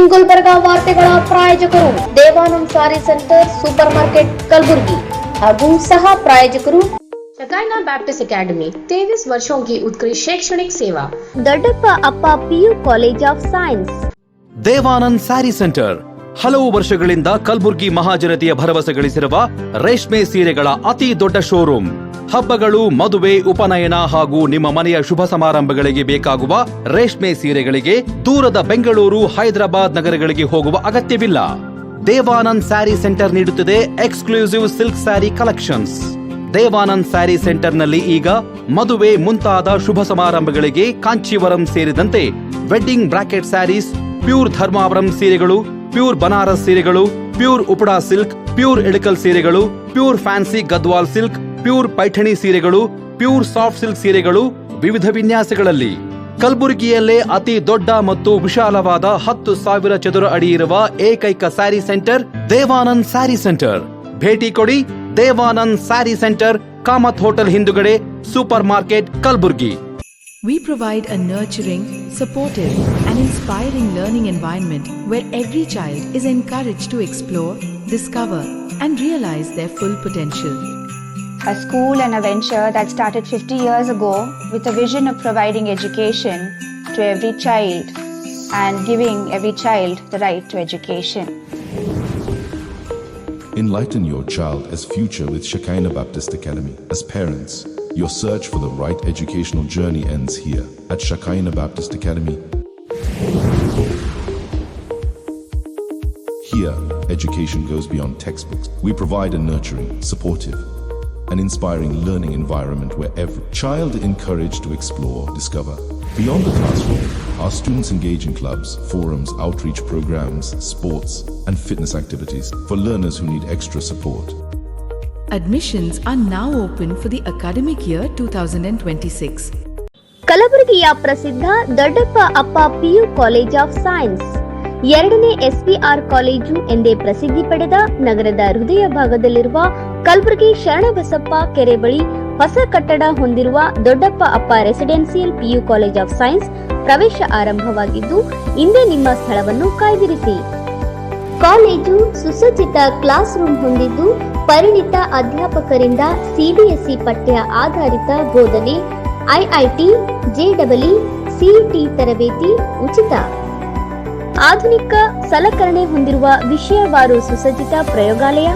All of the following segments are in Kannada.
ಇನ್ ಗುಲ್ಬರ್ಗಾ ವಾರ್ತೆಗಳ ಪ್ರಾಯೋಜಕರು ದೇವಾನಂದ್ ಸಾರಿ ಸೆಂಟರ್ ಸೂಪರ್ ಮಾರ್ಕೆಟ್ कलबुर्गी ಹಾಗೂ सह प्रायोजकರು शकाइना बैप्टिस्ट अकेडमी 23 वर्षों की उत्कृष्ट शैक्षणिक सेवा ದೊಡ್ಡಪ್ಪ ಅಪ್ಪ PU college of science Devanand sari centre ಹಲವು ವರ್ಷಗಳಿಂದ ಕಲಬುರ್ಗಿ ಮಹಾಜನತೆಯ ಭರವಸೆ ಗಳಿಸಿರುವ ರೇಷ್ಮೆ ಸೀರೆಗಳ ಅತಿ ದೊಡ್ಡ ಶೋರೂಮ್. ಹಬ್ಬಗಳು, ಮದುವೆ, ಉಪನಯನ ಹಾಗೂ ನಿಮ್ಮ ಮನೆಯ ಶುಭ ಸಮಾರಂಭಗಳಿಗೆ ಬೇಕಾಗುವ ರೇಷ್ಮೆ ಸೀರೆಗಳಿಗೆ ದೂರದ ಬೆಂಗಳೂರು, ಹೈದರಾಬಾದ್ ನಗರಗಳಿಗೆ ಹೋಗುವ ಅಗತ್ಯವಿಲ್ಲ. ದೇವಾನಂದ್ ಸ್ಯಾರಿ ಸೆಂಟರ್ ನೀಡುತ್ತಿದೆ exclusive silk saree collections. Devanand saree ಸೆಂಟರ್ನಲ್ಲಿ ಈಗ ಮದುವೆ ಮುಂತಾದ ಶುಭ ಸಮಾರಂಭಗಳಿಗೆ ಕಾಂಚೀವರಂ ಸೇರಿದಂತೆ wedding brocade sarees, pure Dharmavaram ಸೀರೆಗಳು, ಪ್ಯೂರ್ ಬನಾರಸ್ ಸೀರೆಗಳು, pure Uppada silk, pure Ilkal ಸೀರೆಗಳು, pure fancy Gadwal silk, pure Paithani ಸೀರೆಗಳು, ಪ್ಯೂರ್ ಸಾಫ್ಟ್ ಸಿಲ್ಕ್ ಸೀರೆಗಳು ವಿವಿಧ ವಿನ್ಯಾಸಗಳಲ್ಲಿ. ಕಲಬುರಗಿಯಲ್ಲೇ ಅತಿ ದೊಡ್ಡ ಮತ್ತು ವಿಶಾಲವಾದ 10,000 ಚದುರ ಅಡಿ ಇರುವ ಏಕೈಕ ಸ್ಯಾರಿ ಸೆಂಟರ್ ದೇವಾನಂದ್ ಸ್ಯಾರಿ ಸೆಂಟರ್. ಭೇಟಿ ಕೊಡಿ. ದೇವಾನಂದ್ ಸ್ಯಾರಿ ಸೆಂಟರ್, ಕಾಮತ್ ಹೋಟೆಲ್ ಹಿಂದುಗಡೆ, super market, Kalaburgi. We provide a nurturing, supportive and inspiring learning environment where every child is encouraged to explore, discover and realize their full potential. A school and a venture that started 50 years ago with a vision of providing education to every child and giving every child the right to education. Enlighten your child as future with Shekinah Baptist Academy. As parents, your search for the right educational journey ends here at Shekinah Baptist Academy. Here, education goes beyond textbooks. We provide a nurturing, supportive, and inspiring learning environment where every child is encouraged to explore, discover. Beyond the classroom, our students engage in clubs, forums, outreach programs, sports, and fitness activities for learners who need extra support. Admissions are now open for the academic year 2026. ಕಲಬುರಗಿಯ ಪ್ರಸಿದ್ಧ ದೊಡ್ಡಪ್ಪ ಅಪ್ಪ PU ಕಾಲೇಜ್ ಆಫ್ ಸೈನ್ಸ್, ಎರಡನೇ SVR ಕಾಲೇಜು ಎಂದೇ ಪ್ರಸಿದ್ಧಿ ಪಡೆದ ನಗರದ ಹೃದಯ ಭಾಗದಲ್ಲಿರುವ ಕಲಬುರಗಿ ಶರಣಬಸಪ್ಪ ಕೆರೆ ಬಳಿ ಹೊಸ ಕಟ್ಟಡ ಹೊಂದಿರುವ ದೊಡ್ಡಪ್ಪ ಅಪ್ಪ residential PU college of science ಪ್ರವೇಶ ಆರಂಭವಾಗಿದ್ದು, ಇಂದೇ ನಿಮ್ಮ ಸ್ಥಳವನ್ನು ಕಾಯ್ದಿರಿಸಿ. ಕಾಲೇಜು ಸುಸಜ್ಜಿತ ಕ್ಲಾಸ್ ರೂಮ್ ಹೊಂದಿದ್ದು, ಪರಿಣಿತ ಅಧ್ಯಾಪಕರಿಂದ CBSE ಪಠ್ಯ ಆಧಾರಿತ ಬೋಧನೆ, IIT, JEE, CET ತರಬೇತಿ ಉಚಿತ. ಆಧುನಿಕ ಸಲಕರಣೆ ಹೊಂದಿರುವ ವಿಷಯವಾರು ಸುಸಜ್ಜಿತ ಪ್ರಯೋಗಾಲಯ,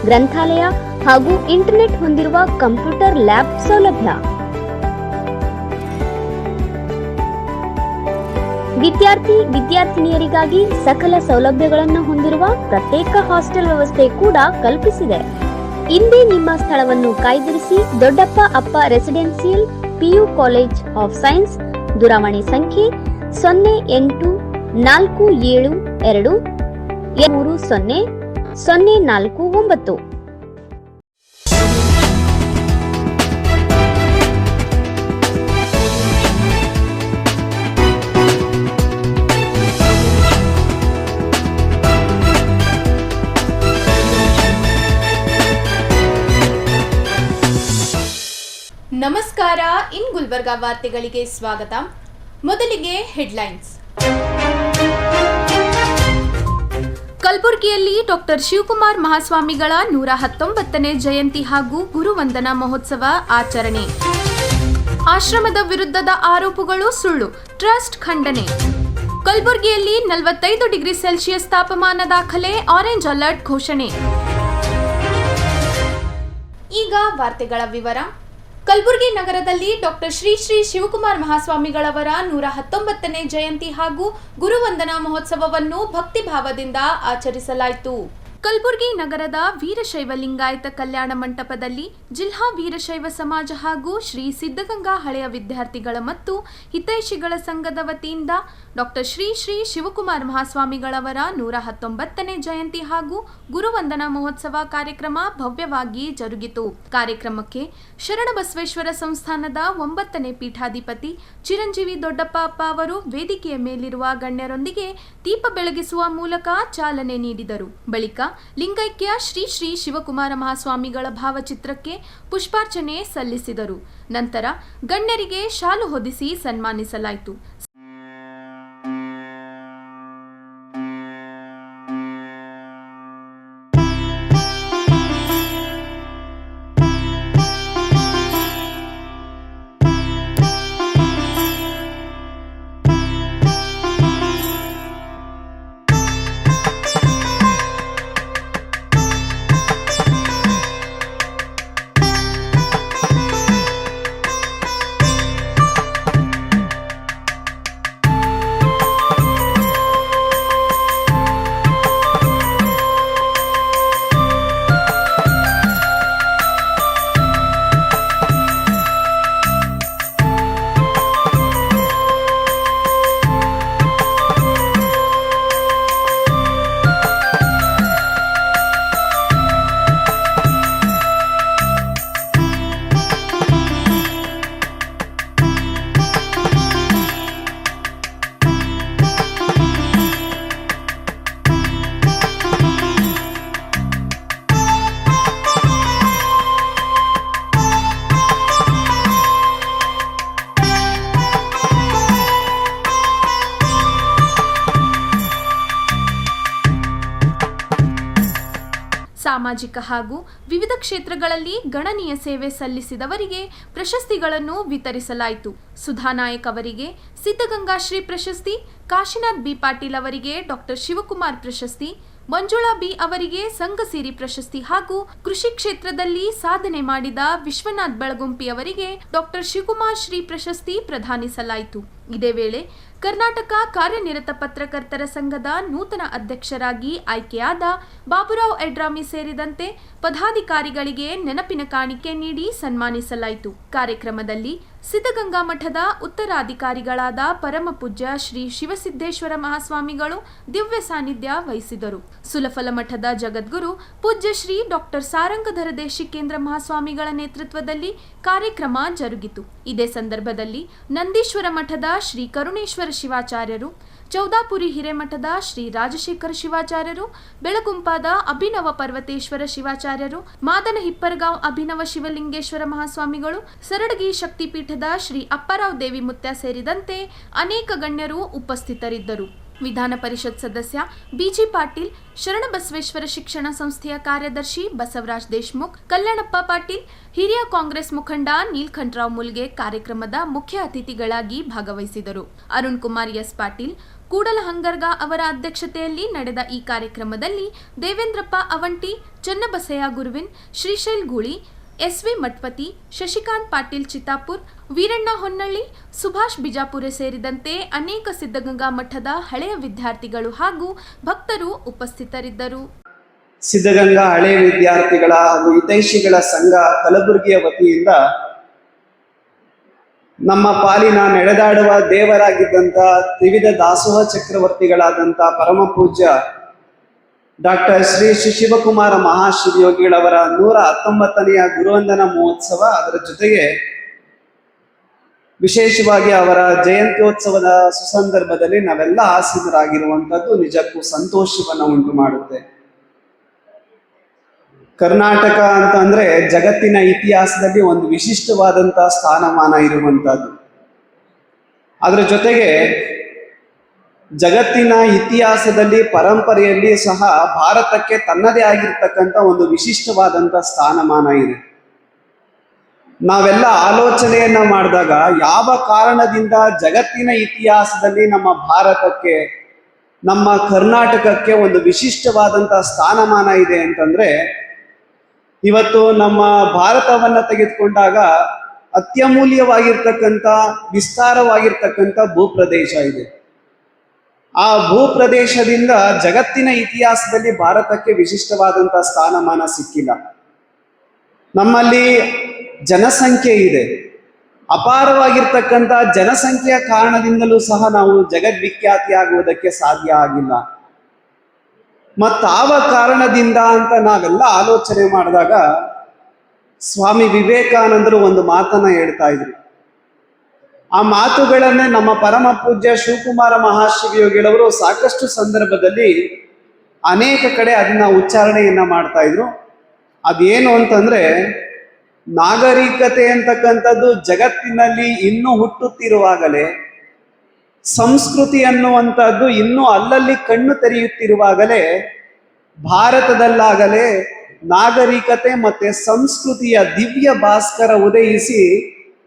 ಗ್ರಂಥಾಲಯ ಹಾಗೂ ಇಂಟರ್ನೆಟ್ ಹೊಂದಿರುವ ಕಂಪ್ಯೂಟರ್ ಲ್ಯಾಬ್ ಸೌಲಭ್ಯ. ವಿದ್ಯಾರ್ಥಿನಿಯರಿಗಾಗಿ ಸಕಲ ಸೌಲಭ್ಯಗಳನ್ನು ಹೊಂದಿರುವ ಪ್ರತ್ಯೇಕ ಹಾಸ್ಟೆಲ್ ವ್ಯವಸ್ಥೆ ಕೂಡ ಕಲ್ಪಿಸಿದೆ. ಇಂದೇ ನಿಮ್ಮ ಸ್ಥಳವನ್ನು ಕಾಯ್ದಿರಿಸಿ. ದೊಡ್ಡಪ್ಪ ಅಪ್ಪ residential PU college of science. ದೂರವಾಣಿ ಸಂಖ್ಯೆ 0842300049. ನಮಸ್ಕಾರ. ಇನ್ ಗುಲ್ಬರ್ಗಾ ವಾರ್ತೆಗಳಿಗೆ ಸ್ವಾಗತ. ಮೊದಲಿಗೆ ಹೆಡ್ಲೈನ್ಸ್. ಕಲಬುರಗಿಯಲ್ಲಿ ಡಾಕ್ಟರ್ ಶಿವಕುಮಾರ್ ಮಹಾಸ್ವಾಮಿಗಳ 119ನೇ ಜಯಂತಿ ಹಾಗೂ ಗುರುವಂದನಾ ಮಹೋತ್ಸವ ಆಚರಣೆ. ಆಶ್ರಮದ ವಿರುದ್ಧದ ಆರೋಪಗಳು ಸುಳ್ಳು, ಟ್ರಸ್ಟ್ ಖಂಡನೆ. ಕಲಬುರಗಿಯಲ್ಲಿ 45 ಡಿಗ್ರಿ ಸೆಲ್ಸಿಯಸ್ ತಾಪಮಾನ ದಾಖಲೆ, ಆರೆಂಜ್ ಅಲರ್ಟ್ ಘೋಷಣೆ. ಈಗ ವಾರ್ತೆಗಳ ವಿವರ. ಕಲಬುರಗಿ ನಗರದಲ್ಲಿ ಡಾಕ್ಟರ್ ಶ್ರೀ ಶ್ರೀ ಶಿವಕುಮಾರ್ ಮಹಾಸ್ವಾಮಿಗಳವರ 119ನೇ ಜಯಂತಿ ಹಾಗೂ ಗುರುವಂದನಾ ಮಹೋತ್ಸವವನ್ನು ಭಕ್ತಿಭಾವದಿಂದ ಆಚರಿಸಲಾಯಿತು. ಕಲಬುರಗಿ ನಗರದ ವೀರಶೈವ ಲಿಂಗಾಯತ ಕಲ್ಯಾಣ ಮಂಟಪದಲ್ಲಿ ಜಿಲ್ಲಾ ವೀರಶೈವ ಸಮಾಜ ಹಾಗೂ ಶ್ರೀ ಸಿದ್ಧಗಂಗಾ ಹಳೆಯ ವಿದ್ಯಾರ್ಥಿಗಳ ಮತ್ತು ಹಿತೈಷಿಗಳ ಸಂಘದ ವತಿಯಿಂದ ಡಾಕ್ಟರ್ ಶ್ರೀ ಶ್ರೀ ಶಿವಕುಮಾರ್ ಮಹಾಸ್ವಾಮಿಗಳವರ 119ನೇ ಜಯಂತಿ ಹಾಗೂ ಗುರುವಂದನಾ ಮಹೋತ್ಸವ ಕಾರ್ಯಕ್ರಮ ಭವ್ಯವಾಗಿ ಜರುಗಿತು. ಕಾರ್ಯಕ್ರಮಕ್ಕೆ ಶರಣಬಸವೇಶ್ವರ ಸಂಸ್ಥಾನದ 9ನೇ ಪೀಠಾಧಿಪತಿ ಚಿರಂಜೀವಿ ದೊಡ್ಡಪ್ಪ ಅಪ್ಪ ಅವರು ವೇದಿಕೆಯ ಮೇಲಿರುವ ಗಣ್ಯರೊಂದಿಗೆ ದೀಪ ಬೆಳಗಿಸುವ ಮೂಲಕ ಚಾಲನೆ ನೀಡಿದರು. ಬಳಿಕ ಲಿಂಗೈಕ್ಯ ಶ್ರೀ ಶ್ರೀ ಶಿವಕುಮಾರ ಮಹಾಸ್ವಾಮಿಗಳ ಭಾವಚಿತ್ರಕ್ಕೆ ಪುಷ್ಪಾರ್ಚನೆ ಸಲ್ಲಿಸಿದರು. ನಂತರ ಗಣ್ಯರಿಗೆ ಶಾಲು ಹೊದಿಸಿ ಸನ್ಮಾನಿಸಲಾಯಿತು. ಸಾಮಾಜಿಕ ಹಾಗೂ ವಿವಿಧ ಕ್ಷೇತ್ರಗಳಲ್ಲಿ ಗಣನೀಯ ಸೇವೆ ಸಲ್ಲಿಸಿದವರಿಗೆ ಪ್ರಶಸ್ತಿಗಳನ್ನು ವಿತರಿಸಲಾಯಿತು. ಸುಧಾ ನಾಯಕ್ ಅವರಿಗೆ ಸಿದ್ಧಗಂಗಾ ಶ್ರೀ ಪ್ರಶಸ್ತಿ, ಕಾಶಿನಾಥ್ ಬಿ ಪಾಟೀಲ್ ಅವರಿಗೆ ಡಾಕ್ಟರ್ ಶಿವಕುಮಾರ್ ಪ್ರಶಸ್ತಿ, ಮಂಜುಳಾ ಬಿ ಅವರಿಗೆ ಸಂಘಸಿರಿ ಪ್ರಶಸ್ತಿ ಹಾಗೂ ಕೃಷಿ ಕ್ಷೇತ್ರದಲ್ಲಿ ಸಾಧನೆ ಮಾಡಿದ ವಿಶ್ವನಾಥ್ ಬೆಳಗುಂಪಿ ಅವರಿಗೆ ಡಾಕ್ಟರ್ ಶಿವಕುಮಾರ್ ಶ್ರೀ ಪ್ರಶಸ್ತಿ ಪ್ರದಾನಿಸಲಾಯಿತು. ಇದೇ ವೇಳೆ ಕರ್ನಾಟಕ ಕಾರ್ಯನಿರತ ಪತ್ರಕರ್ತರ ಸಂಘದ ನೂತನ ಅಧ್ಯಕ್ಷರಾಗಿ ಆಯ್ಕೆಯಾದ ಬಾಬುರಾವ್ ಎಡ್ರಾಮಿ ಸೇರಿದಂತೆ ಪದಾಧಿಕಾರಿಗಳಿಗೆ ನೆನಪಿನ ಕಾಣಿಕೆ ನೀಡಿ ಸನ್ಮಾನಿಸಲಾಯಿತು. ಕಾರ್ಯಕ್ರಮದಲ್ಲಿ ಸಿದ್ಧಗಂಗಾ ಮಠದ ಉತ್ತರಾಧಿಕಾರಿಗಳಾದ ಪರಮಪೂಜ್ಯ ಶ್ರೀ ಶಿವಸಿದ್ದೇಶ್ವರ ಮಹಾಸ್ವಾಮಿಗಳು ದಿವ್ಯ ಸಾನ್ನಿಧ್ಯ ವಹಿಸಿದರು. ಸುಲಫಲ ಮಠದ ಜಗದ್ಗುರು ಪೂಜ್ಯ ಶ್ರೀ ಡಾಕ್ಟರ್ ಸಾರಂಗಧರ ದೇಶಿಕೇಂದ್ರ ಮಹಾಸ್ವಾಮಿಗಳ ನೇತೃತ್ವದಲ್ಲಿ ಕಾರ್ಯಕ್ರಮ ಜರುಗಿತು. ಇದೇ ಸಂದರ್ಭದಲ್ಲಿ ನಂದೀಶ್ವರ ಮಠದ ಶ್ರೀ ಕರುಣೇಶ್ವರ ಶಿವಾಚಾರ್ಯರು, ಚೌದಾಪುರಿ ಹಿರೇಮಠದ ಶ್ರೀ ರಾಜಶೇಖರ ಶಿವಾಚಾರ್ಯರು, ಬೆಳಗುಂಪಾದ ಅಭಿನವ ಪರ್ವತೇಶ್ವರ ಶಿವಾಚಾರ್ಯರು, ಮಾದನ ಹಿಪ್ಪರಗಾಂವ್ ಅಭಿನವ ಶಿವಲಿಂಗೇಶ್ವರ ಮಹಾಸ್ವಾಮಿಗಳು, ಸರಡಗಿ ಶಕ್ತಿಪೀಠದ ಶ್ರೀ ಅಪ್ಪರಾವ್ ದೇವಿ ಮುತ್ಯ ಸೇರಿದಂತೆ ಅನೇಕ ಗಣ್ಯರು ಉಪಸ್ಥಿತರಿದ್ದರು. ವಿಧಾನ ಪರಿಷತ್ ಸದಸ್ಯ ಬಿಜಿ ಪಾಟೀಲ್, ಶರಣಬಸವೇಶ್ವರ ಶಿಕ್ಷಣ ಸಂಸ್ಥೆಯ ಕಾರ್ಯದರ್ಶಿ ಬಸವರಾಜ್ ದೇಶಮುಖ್, ಕಲ್ಯಾಣಪ್ಪ ಪಾಟೀಲ್, ಹಿರಿಯ ಕಾಂಗ್ರೆಸ್ ಮುಖಂಡ ನೀಲಕಂಠರಾವ್ ಮುಲ್ಗೆ ಕಾರ್ಯಕ್ರಮದ ಮುಖ್ಯ ಅತಿಥಿಗಳಾಗಿ ಭಾಗವಹಿಸಿದರು. ಅರುಣ್ ಕುಮಾರ್ ಎಸ್ ಪಾಟೀಲ್, ಕೂಡಲಹಂಗರ್ಗ ಅವರ ಅಧ್ಯಕ್ಷತೆಯಲ್ಲಿ ನಡೆದ ಈ ಕಾರ್ಯಕ್ರಮದಲ್ಲಿ ದೇವೇಂದ್ರಪ್ಪ ಅವಂಟಿ, ಚನ್ನಬಸಯ್ಯ ಗುರುವಿನ್, ಶ್ರೀಶೈಲ್ ಗೂಳಿ, ಎಸ್ವಿ ಮಠಪತಿ, ಶಶಿಕಾಂತ್ ಪಾಟೀಲ್ ಚಿತ್ತಾಪುರ್, ವೀರಣ್ಣ ಹೊನ್ನಳ್ಳಿ, ಸುಭಾಷ್ ಬಿಜಾಪುರೆ ಸೇರಿದಂತೆ ಅನೇಕ ಸಿದ್ಧಗಂಗಾ ಮಠದ ಹಳೆಯ ವಿದ್ಯಾರ್ಥಿಗಳು ಹಾಗೂ ಭಕ್ತರು ಉಪಸ್ಥಿತರಿದ್ದರು. ಸಿದ್ಧಗಂಗಾ ಹಳೆಯ ವಿದ್ಯಾರ್ಥಿಗಳ ಹಾಗೂ ಹಿತೈಷಿಗಳ ಸಂಘ ಕಲಬುರಗಿಯ ವತಿಯಿಂದ ನಮ್ಮ ಪಾಲಿನ ನಡೆದಾಡುವ ದೇವರಾಗಿದ್ದಂಥ ತ್ರಿವಿಧ ದಾಸೋಹ ಚಕ್ರವರ್ತಿಗಳಾದಂಥ ಪರಮ ಪೂಜ್ಯ ಡಾಕ್ಟರ್ ಶ್ರೀ ಶಿವಕುಮಾರ ಮಹಾಶಿವಯೋಗಿಗಳವರ 119ನೆಯ ಗುರುವಂದನಾ ಮಹೋತ್ಸವ, ಅದರ ಜೊತೆಗೆ ವಿಶೇಷವಾಗಿ ಅವರ ಜಯಂತ್ಯೋತ್ಸವದ ಸುಸಂದರ್ಭದಲ್ಲಿ ನಾವೆಲ್ಲ ಆಸೀನರಾಗಿರುವಂಥದ್ದು ನಿಜಕ್ಕೂ ಸಂತೋಷವನ್ನು ಉಂಟು ಮಾಡುತ್ತೆ. ಕರ್ನಾಟಕ ಅಂತಂದ್ರೆ ಜಗತ್ತಿನ ಇತಿಹಾಸದಲ್ಲಿ ಒಂದು ವಿಶಿಷ್ಟವಾದಂತಹ ಸ್ಥಾನಮಾನ ಇರುವಂತಹದ್ದು. ಅದರ ಜೊತೆಗೆ ಜಗತ್ತಿನ ಇತಿಹಾಸದಲ್ಲಿ ಪರಂಪರೆಯಲ್ಲಿ ಸಹ ಭಾರತಕ್ಕೆ ತನ್ನದೇ ಆಗಿರ್ತಕ್ಕಂಥ ಒಂದು ವಿಶಿಷ್ಟವಾದಂಥ ಸ್ಥಾನಮಾನ ಇದೆ. ನಾವೆಲ್ಲ ಆಲೋಚನೆಯನ್ನ ಮಾಡಿದಾಗ ಯಾವ ಕಾರಣದಿಂದ ಜಗತ್ತಿನ ಇತಿಹಾಸದಲ್ಲಿ ನಮ್ಮ ಭಾರತಕ್ಕೆ, ನಮ್ಮ ಕರ್ನಾಟಕಕ್ಕೆ ಒಂದು ವಿಶಿಷ್ಟವಾದಂಥ ಸ್ಥಾನಮಾನ ಇದೆ ಅಂತಂದ್ರೆ, ಇವತ್ತು ನಮ್ಮ ಭಾರತವನ್ನ ತೆಗೆದುಕೊಂಡಾಗ ಅತ್ಯಮೂಲ್ಯವಾಗಿರ್ತಕ್ಕಂಥ ವಿಸ್ತಾರವಾಗಿರ್ತಕ್ಕಂಥ ಭೂಪ್ರದೇಶ ಇದೆ. ಆ ಭೂಪ್ರದೇಶದಿಂದ ಜಗತ್ತಿನ ಇತಿಹಾಸದಲ್ಲಿ ಭಾರತಕ್ಕೆ ವಿಶಿಷ್ಟವಾದಂಥ ಸ್ಥಾನಮಾನ ಸಿಕ್ಕಿಲ್ಲ. ನಮ್ಮಲ್ಲಿ ಜನಸಂಖ್ಯೆ ಇದೆ, ಅಪಾರವಾಗಿರ್ತಕ್ಕಂಥ ಜನಸಂಖ್ಯೆಯ ಕಾರಣದಿಂದಲೂ ಸಹ ನಾವು ಜಗದ್ವಿಖ್ಯಾತಿ ಆಗುವುದಕ್ಕೆ ಸಾಧ್ಯ ಆಗಿಲ್ಲ. ಮತ್ತಾವ ಕಾರಣದಿಂದ ಅಂತ ನಾವೆಲ್ಲ ಆಲೋಚನೆ ಮಾಡಿದಾಗ ಸ್ವಾಮಿ ವಿವೇಕಾನಂದರು ಒಂದು ಮಾತನ್ನ ಹೇಳ್ತಾ ಇದ್ರು. ಆ ಮಾತುಗಳನ್ನೇ ನಮ್ಮ ಪರಮ ಪೂಜ್ಯ ಶಿವಕುಮಾರ ಮಹಾಶಿವಯೋಗಿಗಳವರು ಸಾಕಷ್ಟು ಸಂದರ್ಭದಲ್ಲಿ ಅನೇಕ ಕಡೆ ಅದನ್ನ ಉಚ್ಚಾರಣೆಯನ್ನ ಮಾಡ್ತಾ ಇದ್ರು. ಅದೇನು ಅಂತಂದ್ರೆ, ನಾಗರಿಕತೆ ಅಂತಕ್ಕಂಥದ್ದು ಜಗತ್ತಿನಲ್ಲಿ ಇನ್ನೂ ಹುಟ್ಟುತ್ತಿರುವಾಗಲೇ, ಸಂಸ್ಕೃತಿ ಅನ್ನುವಂಥದ್ದು ಇನ್ನೂ ಅಲ್ಲಲ್ಲಿ ಕಣ್ಣು ತೆರೆಯುತ್ತಿರುವಾಗಲೇ, ಭಾರತದಲ್ಲಾಗಲೇ ನಾಗರಿಕತೆ ಮತ್ತೆ ಸಂಸ್ಕೃತಿಯ ದಿವ್ಯ ಭಾಸ್ಕರ ಉದಯಿಸಿ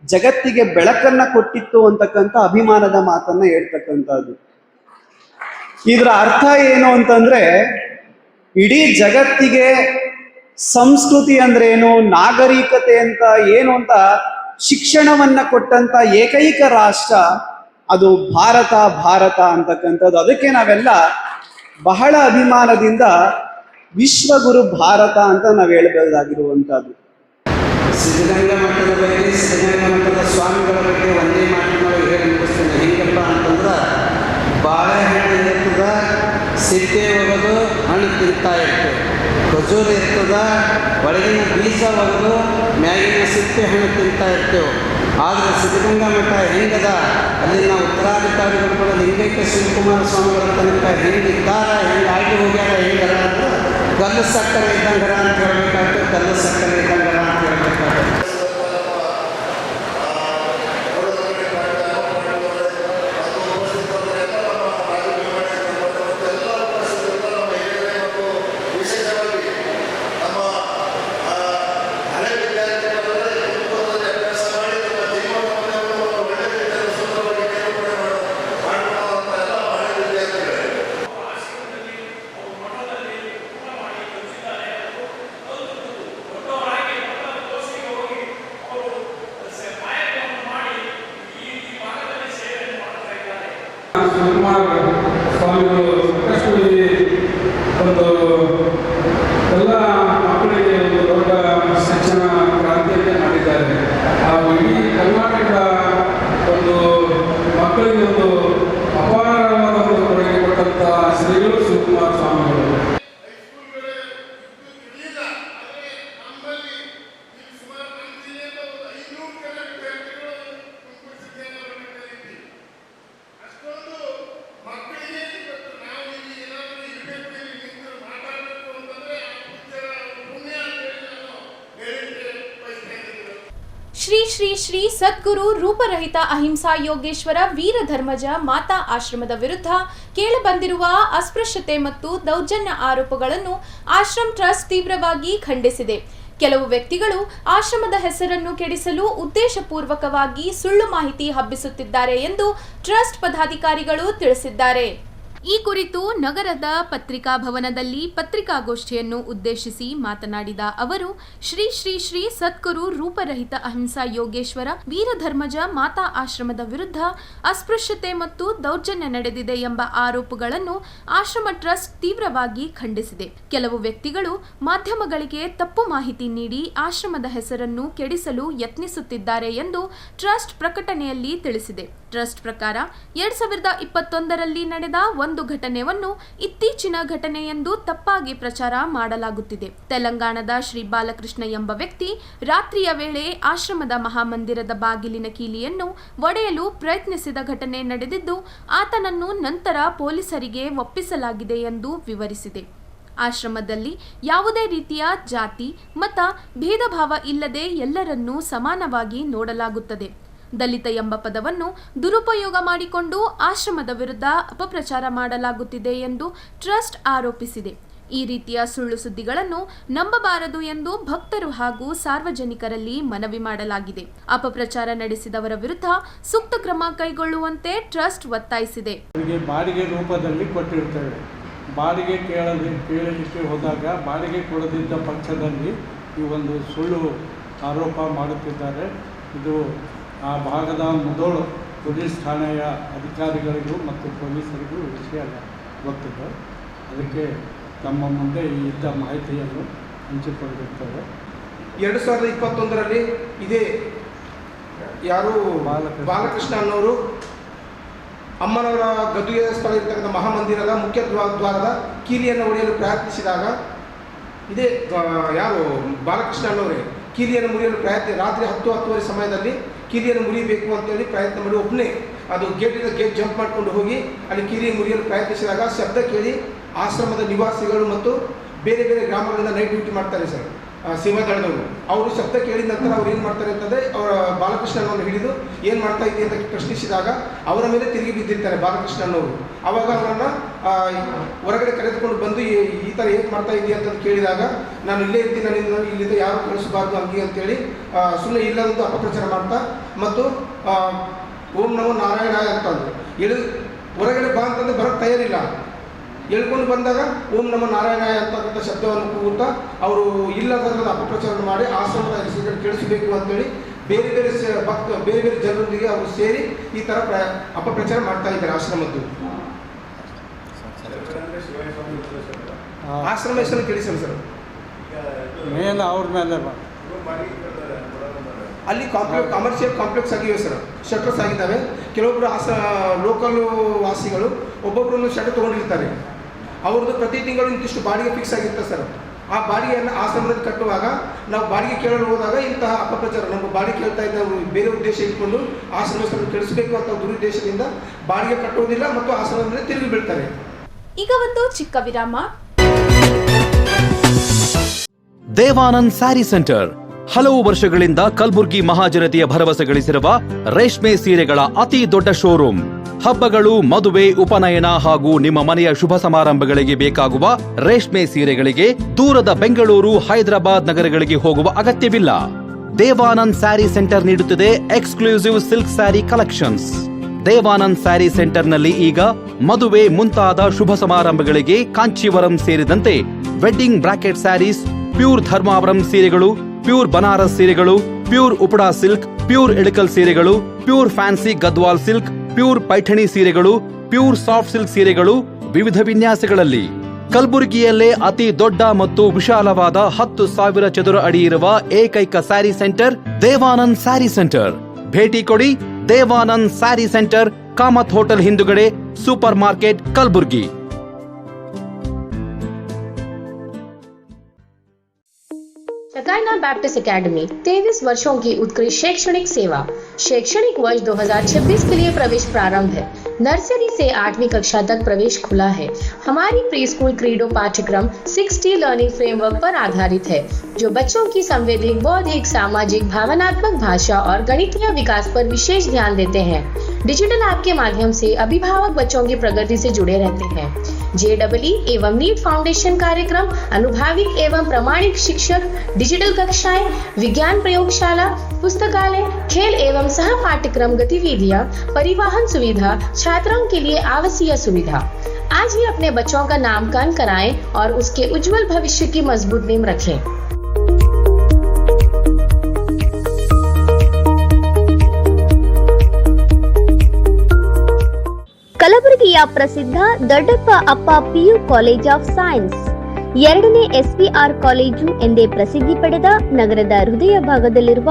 ಜಗತ್ತಿಗೆ ಬೆಳಕನ್ನ ಕೊಟ್ಟಿತ್ತು ಅಂತಕ್ಕಂಥ ಅಭಿಮಾನದ ಮಾತನ್ನ ಹೇಳ್ತಕ್ಕಂಥದ್ದು. ಇದರ ಅರ್ಥ ಏನು ಅಂತಂದ್ರೆ, ಇಡೀ ಜಗತ್ತಿಗೆ ಸಂಸ್ಕೃತಿ ಅಂದ್ರೆ ಏನು, ನಾಗರಿಕತೆ ಅಂತ ಏನು ಅಂತ ಶಿಕ್ಷಣವನ್ನ ಕೊಟ್ಟಂತ ಏಕೈಕ ರಾಷ್ಟ್ರ ಅದು ಭಾರತ ಅಂತಕ್ಕಂಥದ್ದು. ಅದಕ್ಕೆ ನಾವೆಲ್ಲ ಬಹಳ ಅಭಿಮಾನದಿಂದ ವಿಶ್ವಗುರು ಭಾರತ ಅಂತ ನಾವು ಹೇಳಬಹುದಾಗಿರುವಂತಹದ್ದು. ಸಿದ್ಧಗಂಗಾ ಮಠದ ಬಗ್ಗೆ, ಸಿದ್ಧಗಂಗಾ ಮಠದ ಸ್ವಾಮಿಗಳ ಬಗ್ಗೆ ಒಂದೇ ಮಾತಿನೊಳಗೆ ಹೇಳಿ ಮುಗಿಸ್ತೇನೆ. ಹೆಂಗಪ್ಪ ಅಂತಂದ್ರೆ, ಬಾಳೆಹಣ್ಣು ಇರ್ತದ, ಸಿಪ್ಪೆ ಒಗೆದು ಹಣ್ಣು ತಿಂತಾ ಇರ್ತೇವೆ. ಖಜೂರು ಇರ್ತದ, ಒಳಗಿನ ಬೀಜ ಒಗೆದು ಮ್ಯಾಗಿನ ಸಿಪ್ಪೆ ಹಣ್ಣು ತಿಂತಾ ಇರ್ತೇವೆ. ಆದರೆ ಸಿದ್ಧಗಂಗಾ ಮಠ ಹೆಂಗದ, ಅಲ್ಲಿನ ಉತ್ತರಾಧಿಕಾರಿಗಳು ಕೂಡ ಲಿಂಗೈಕ್ಯ ಶಿವಕುಮಾರ ಸ್ವಾಮಿಗಳ ತನಕ ಹೆಂಗಿದ್ದಾರ, ಹೆಂಗಾಗಿ ಹೋಗ್ಯಾರ, ಹೆಂಗರ ಅಂದ್ರೆ ಕಲ್ಲು ಸಕ್ಕರೆ ಇದ್ದಂಗರ ಅಂತ ಹೇಳ್ಬೇಕಾಗ್ತದೆ. ಕಲ್ಲು ಸಕ್ಕರೆ ಇದ್ದಂಗರ ಅಂತ ಹೇಳ್ಬೇಕಾಗ್ತದೆ. ಶಿವಕುಮಾರ್ ಸ್ವಾಮಿಗಳು ಸಾಕಷ್ಟು ಒಂದು ಎಲ್ಲ ಮಕ್ಕಳಿಗೆ ಒಂದು ದೊಡ್ಡ ಶಿಕ್ಷಣ ಕ್ರಾಂತಿಯನ್ನು ಮಾಡಿದ್ದಾರೆ. ಹಾಗೂ ಇಡೀ ಕರ್ನಾಟಕದ ಒಂದು ಮಕ್ಕಳಿಗೆ ಒಂದು ಅಪಾರವಾದ ಒಂದು ಕೊಡುಗೆ ಕೊಟ್ಟಂಥ ಶ್ರೀಗಳು ಶಿವಕುಮಾರ್ ಸ್ವಾಮಿಗಳು. ಶ್ರೀ ಶ್ರೀ ಶ್ರೀ ಸದ್ಗುರು ರೂಪರಹಿತ ಅಹಿಂಸಾ ಯೋಗೇಶ್ವರ ವೀರಧರ್ಮಜ ಮಾತಾ ಆಶ್ರಮದ ವಿರುದ್ಧ ಕೇಳಿಬಂದಿರುವ ಅಸ್ಪೃಶ್ಯತೆ ಮತ್ತು ದೌರ್ಜನ್ಯ ಆರೋಪಗಳನ್ನು ಆಶ್ರಮ್ ಟ್ರಸ್ಟ್ ತೀವ್ರವಾಗಿ ಖಂಡಿಸಿದೆ. ಕೆಲವು ವ್ಯಕ್ತಿಗಳು ಆಶ್ರಮದ ಹೆಸರನ್ನು ಕೆಡಿಸಲು ಉದ್ದೇಶಪೂರ್ವಕವಾಗಿ ಸುಳ್ಳು ಮಾಹಿತಿ ಹಬ್ಬಿಸುತ್ತಿದ್ದಾರೆ ಎಂದು ಟ್ರಸ್ಟ್ ಪದಾಧಿಕಾರಿಗಳು ತಿಳಿಸಿದ್ದಾರೆ. ಈ ಕುರಿತು ನಗರದ ಪತ್ರಿಕಾ ಭವನದಲ್ಲಿ ಪತ್ರಿಕಾಗೋಷ್ಠಿಯನ್ನು ಉದ್ದೇಶಿಸಿ ಮಾತನಾಡಿದ ಅವರು, ಶ್ರೀ ಶ್ರೀ ಶ್ರೀ ಸದ್ಗುರು ರೂಪರಹಿತ ಅಹಿಂಸಾ ಯೋಗೇಶ್ವರ ವೀರಧರ್ಮಜ ಮಾತಾ ಆಶ್ರಮದ ವಿರುದ್ಧ ಅಸ್ಪೃಶ್ಯತೆ ಮತ್ತು ದೌರ್ಜನ್ಯ ನಡೆದಿದೆ ಎಂಬ ಆರೋಪಗಳನ್ನು ಆಶ್ರಮ ಟ್ರಸ್ಟ್ ತೀವ್ರವಾಗಿ ಖಂಡಿಸಿದೆ. ಕೆಲವು ವ್ಯಕ್ತಿಗಳು ಮಾಧ್ಯಮಗಳಿಗೆ ತಪ್ಪು ಮಾಹಿತಿ ನೀಡಿ ಆಶ್ರಮದ ಹೆಸರನ್ನು ಕೆಡಿಸಲು ಯತ್ನಿಸುತ್ತಿದ್ದಾರೆ ಎಂದು ಟ್ರಸ್ಟ್ ಪ್ರಕಟಣೆಯಲ್ಲಿ ತಿಳಿಸಿದೆ. ಟ್ರಸ್ಟ್ ಪ್ರಕಾರ 2021ರಲ್ಲಿ ನಡೆದ ಒಂದು ಘಟನೆಯನ್ನು ಇತ್ತೀಚಿನ ಘಟನೆ ಎಂದು ತಪ್ಪಾಗಿ ಪ್ರಚಾರ ಮಾಡಲಾಗುತ್ತಿದೆ. ತೆಲಂಗಾಣದ ಶ್ರೀ ಬಾಲಕೃಷ್ಣ ಎಂಬ ವ್ಯಕ್ತಿ ರಾತ್ರಿಯ ವೇಳೆ ಆಶ್ರಮದ ಮಹಾಮಂದಿರದ ಬಾಗಿಲಿನ ಕೀಲಿಯನ್ನು ಒಡೆಯಲು ಪ್ರಯತ್ನಿಸಿದ ಘಟನೆ ನಡೆದಿದ್ದು, ಆತನನ್ನು ನಂತರ ಪೊಲೀಸರಿಗೆ ಒಪ್ಪಿಸಲಾಗಿದೆ ಎಂದು ವಿವರಿಸಿದೆ. ಆಶ್ರಮದಲ್ಲಿ ಯಾವುದೇ ರೀತಿಯ ಜಾತಿ, ಮತ, ಭೇದ ಭಾವ ಇಲ್ಲದೆ ಎಲ್ಲರನ್ನೂ ಸಮಾನವಾಗಿ ನೋಡಲಾಗುತ್ತದೆ. ದಲಿತ ಎಂಬ ಪದವನ್ನು ದುರುಪಯೋಗ ಮಾಡಿಕೊಂಡು ಆಶ್ರಮದ ವಿರುದ್ಧ ಅಪಪ್ರಚಾರ ಮಾಡಲಾಗುತ್ತಿದೆ ಎಂದು ಟ್ರಸ್ಟ್ ಆರೋಪಿಸಿದೆ. ಈ ರೀತಿಯ ಸುಳ್ಳು ಸುದ್ದಿಗಳನ್ನು ನಂಬಬಾರದು ಎಂದು ಭಕ್ತರು ಹಾಗೂ ಸಾರ್ವಜನಿಕರಲ್ಲಿ ಮನವಿ ಮಾಡಲಾಗಿದೆ. ಅಪಪ್ರಚಾರ ನಡೆಸಿದವರ ವಿರುದ್ಧ ಸೂಕ್ತ ಕ್ರಮ ಕೈಗೊಳ್ಳುವಂತೆ ಟ್ರಸ್ಟ್ ಒತ್ತಾಯಿಸಿದೆ. ಬಾಡಿಗೆ ರೂಪದಲ್ಲಿ ಕೊಟ್ಟಿರ್ತೇವೆ. ಬಾಡಿಗೆ ಕೇಳಲಿಕ್ಕೆ ಹೋದಾಗ ಬಾಡಿಗೆ ಕೊಡದಿದ್ದ ಪಕ್ಷದಲ್ಲಿ ಈ ಒಂದು ಸುಳ್ಳು ಆರೋಪ ಮಾಡುತ್ತಿದ್ದಾರೆ. ಇದು ಆ ಭಾಗದ ಮುಧೋಳ ಪೊಲೀಸ್ ಠಾಣೆಯ ಅಧಿಕಾರಿಗಳಿಗೂ ಮತ್ತು ಪೊಲೀಸರಿಗೂ ವಿಷಯ ಗೊತ್ತಿದೆ. ಅದಕ್ಕೆ ತಮ್ಮ ಮುಂದೆ ಈ ಇದ್ದ ಮಾಹಿತಿಯನ್ನು ಹಂಚಿಕೊಂಡಿರುತ್ತೇವೆ. 2021ರಲ್ಲಿ ಇದೇ ಯಾರು ಬಾಲಕೃಷ್ಣ ಅನ್ನೋರು ಅಮ್ಮನವರ ಗದ್ದುಗೆ ಸ್ಥಳ ಇರ್ತಕ್ಕಂಥ ಮಹಾಮಂದಿರದ ಮುಖ್ಯ ದ್ವಾರದ ಕೀಲಿಯನ್ನು ಒಡೆಯಲು ಪ್ರಯತ್ನಿಸಿದಾಗ ಇದೇ ಯಾರು ಬಾಲಕೃಷ್ಣ ಅನ್ನೋರೇ ಕೀಲಿಯನ್ನು ಮುರಿಯಲು ರಾತ್ರಿ 10-10:30 ಸಮಯದಲ್ಲಿ ಕೀಲಿಯನ್ನು ಮುರಿಯಬೇಕು ಅಂತೇಳಿ ಪ್ರಯತ್ನ ಮಾಡಿ ಒಬ್ಬನೇ ಅದು ಗೇಟ್ ಜಂಪ್ ಮಾಡಿಕೊಂಡು ಹೋಗಿ ಅಲ್ಲಿ ಕೀಲಿ ಮುರಿಯಲು ಪ್ರಯತ್ನಿಸಿದಾಗ ಶಬ್ದ ಕೇಳಿ ಆಶ್ರಮದ ನಿವಾಸಿಗಳು ಮತ್ತು ಬೇರೆ ಬೇರೆ ಗ್ರಾಮಗಳಿಂದ ನೈಟ್ ಡ್ಯೂಟಿ ಮಾಡ್ತಾರೆ ಸರ್, ಸೇವಾದಳದವರು. ಅವರು ಶಬ್ದ ಕೇಳಿದ ನಂತರ ಅವ್ರು ಏನು ಮಾಡ್ತಾರೆ ಅಂತಂದರೆ ಅವರ ಬಾಲಕೃಷ್ಣನನ್ನು ಹಿಡಿದು ಏನು ಮಾಡ್ತಾ ಇದ್ದೀವಿ ಅಂತ ಪ್ರಶ್ನಿಸಿದಾಗ ಅವರ ಮೇಲೆ ತಿರುಗಿ ಬಿದ್ದಿರ್ತಾರೆ ಬಾಲಕೃಷ್ಣನವರು. ಆವಾಗ ಅವರನ್ನು ಹೊರಗಡೆ ಕರೆದುಕೊಂಡು ಬಂದು ಈ ಥರ ಏನು ಮಾಡ್ತಾ ಇದ್ದೀವಿ ಅಂತ ಕೇಳಿದಾಗ ನಾನು ಇಲ್ಲೇ ಇರ್ತೀನಿ, ನಾನು ಇಲ್ಲಿಂದ ಯಾರು ಕಳಿಸಬಾರ್ದು ಹಂಗೆ ಅಂತೇಳಿ ಸುಮ್ಮನೆ ಇಲ್ಲದಂತೂ ಅಪಪ್ರಚಾರ ಮಾಡ್ತಾ ಮತ್ತು ಓಂ ನಮೋ ನಾರಾಯಣ ಅಂತಂದು ಹೊರಗಡೆ ಬಾ ಅಂತಂದ್ರೆ ಬರೋಕ್ಕೆ ತಯಾರಿಲ್ಲ. ಹೇಳ್ಕೊಂಡು ಬಂದಾಗ ಓಂ ನಮೋ ನಾರಾಯಣ ಅಂತಕ್ಕಂಥ ಶಬ್ದವನ್ನು ಕೂಗುತ್ತಾ ಅವರು ಇಲ್ಲದ ಅಪಪ್ರಚಾರ ಮಾಡಿ ಆಶ್ರಮದ ಹೆಸರುಗಳನ್ನು ಕೇಳಿಸಬೇಕು ಅಂತೇಳಿ ಬೇರೆ ಬೇರೆ ಜನರೊಂದಿಗೆ ಅವರು ಸೇರಿ ಈ ಥರ ಅಪಪ್ರಚಾರ ಮಾಡ್ತಾ ಇದ್ದಾರೆ. ಆಶ್ರಮದ್ದು ಆಶ್ರಮ ಹೆಸರನ್ನು ಕೇಳಿಸಲ್ಲ ಸರ್. ಮೇಲೆ ಅವ್ರ ಮೇಲೆ ಅಲ್ಲಿ ಕಮರ್ಷಿಯಲ್ ಕಾಂಪ್ಲೆಕ್ಸ್ ಆಗಿವೆ ಸರ್, ಶಟರ್ಸ್ ಆಗಿದ್ದಾವೆ. ಕೆಲವೊಬ್ಬರು ಲೋಕಲ್ ವಾಸಿಗಳು ಒಬ್ಬೊಬ್ಬರನ್ನು ಶಟರ್ ತೊಗೊಂಡಿರ್ತಾರೆ. ಅವ್ರದ್ದು ಪ್ರತಿ ತಿಂಗಳು ಇಂತಿಷ್ಟು ಬಾಡಿಗೆ ಫಿಕ್ಸ್ ಆಗಿರುತ್ತೆ ಸರ್. ಆ ಬಾಡಿಗೆಯನ್ನು ಆಶ್ರಮದಲ್ಲಿ ಕಟ್ಟುವಾಗ ನಾವು ಬಾಡಿಗೆ ಕೇಳಲು ಹೋದಾಗ ಇಂತಹ ಅಪಪ್ರಚಾರ, ನಮ್ಮ ಬಾಡಿಗೆ ಕೇಳ್ತಾ ಇದ್ದವರು ಬೇರೆ ಉದ್ದೇಶ ಇಟ್ಕೊಂಡು ಆಶ್ರಮಸ್ಥರನ್ನು ಕೆಡಿಸಬೇಕು ಅಂತ ದುರುದ್ದೇಶದಿಂದ ಬಾಡಿಗೆ ಕಟ್ಟುವುದಿಲ್ಲ ಮತ್ತು ಆಶ್ರಮದಲ್ಲಿ ತಿರುಗಿ ಬೀಳ್ತಾರೆ. ಈಗ ಒಂದು ಚಿಕ್ಕ ವಿರಾಮ. ದೇವಾನಂದ್ ಸ್ಯಾರಿ ಸೆಂಟರ್ ಹಲವು ವರ್ಷಗಳಿಂದ ಕಲಬುರ್ಗಿ ಮಹಾಜನತೆಯ ಭರವಸೆ ಗಳಿಸಿರುವ ರೇಷ್ಮೆ ಸೀರೆಗಳ ಅತಿ ದೊಡ್ಡ ಶೋರೂಮ್. ಹಬ್ಬಗಳು, ಮದುವೆ, ಉಪನಯನ ಹಾಗೂ ನಿಮ್ಮ ಮನೆಯ ಶುಭ ಸಮಾರಂಭಗಳಿಗೆ ಬೇಕಾಗುವ ರೇಷ್ಮೆ ಸೀರೆಗಳಿಗೆ ದೂರದ ಬೆಂಗಳೂರು, ಹೈದರಾಬಾದ್ ನಗರಗಳಿಗೆ ಹೋಗುವ ಅಗತ್ಯವಿಲ್ಲ. ದೇವಾನಂದ್ ಸ್ಯಾರಿ ಸೆಂಟರ್ ನೀಡುತ್ತಿದೆ exclusive silk saree collections. Devanand saree ಸೆಂಟರ್ನಲ್ಲಿ ಈಗ ಮದುವೆ ಮುಂತಾದ ಶುಭ ಸಮಾರಂಭಗಳಿಗೆ ಕಾಂಚೀವರಂ ಸೇರಿದಂತೆ wedding brocade sarees, pure Dharmavaram ಸೀರೆಗಳು, ಪ್ಯೂರ್ ಬನಾರಸ್ ಸೀರೆಗಳು, pure Uppada silk, pure Ilkal ಸೀರೆಗಳು, pure fancy Gadwal silk, pure Paithani ಸೀರೆಗಳು, ಪ್ಯೂರ್ ಸಾಫ್ಟ್ ಸಿಲ್ಕ್ ಸೀರೆಗಳು ವಿವಿಧ ವಿನ್ಯಾಸಗಳಲ್ಲಿ. ಕಲಬುರಗಿಯಲ್ಲೇ ಅತಿ ದೊಡ್ಡ ಮತ್ತು ವಿಶಾಲವಾದ 10,000 ಚದುರ ಅಡಿ ಇರುವ ಏಕೈಕ ಸ್ಯಾರಿ ಸೆಂಟರ್ ದೇವಾನಂದ್ ಸ್ಯಾರಿ ಸೆಂಟರ್. ಭೇಟಿ ಕೊಡಿ ದೇವಾನಂದ್ ಸ್ಯಾರಿ ಸೆಂಟರ್, ಕಾಮತ್ ಹೋಟೆಲ್ ಹಿಂದುಗಡೆ, super market, Kalaburagi. Shekinah Baptist academy 23 वर्षों की उत्कृष्ट शैक्षणिक सेवा. शैक्षणिक वर्ष 2026 के लिए प्रवेश प्रारंभ है. नर्सरी से 8वीं कक्षा तक प्रवेश खुला है. हमारी प्री स्कूल क्रीडो पाठ्यक्रम 6T लर्निंग फ्रेमवर्क पर आधारित है, जो बच्चों की संवैधानिक, बौद्धिक, सामाजिक, भावनात्मक, भाषा और गणितीय विकास पर विशेष ध्यान देते हैं. डिजिटल ऐप के माध्यम से अभिभावक बच्चों की प्रगति से जुड़े रहते हैं. JEE एवं नीट फाउंडेशन कार्यक्रम, अनुभवी एवं प्रामाणिक शिक्षक, डिजिटल कक्षाएं, विज्ञान प्रयोगशाला, पुस्तकालय, खेल एवं सह पाठ्यक्रम गतिविधियां, परिवहन सुविधा, छात्रों के लिए आवासीय सुविधा. आज ही अपने बच्चों का नामकरण कराएं और उसके उज्जवल भविष्य की मजबूत नींव रखें. ಕಲಬುರಗಿಯ ಪ್ರಸಿದ್ಧ ದೊಡ್ಡಪ್ಪ ಅಪ್ಪ ಪಿಯು ಕಾಲೇಜ್ ಆಫ್ ಸೈನ್ಸ್, 2ನೇ SPR ಕಾಲೇಜು ಎಂದೇ ಪ್ರಸಿದ್ಧಿ ಪಡೆದ ನಗರದ ಹೃದಯ ಭಾಗದಲ್ಲಿರುವ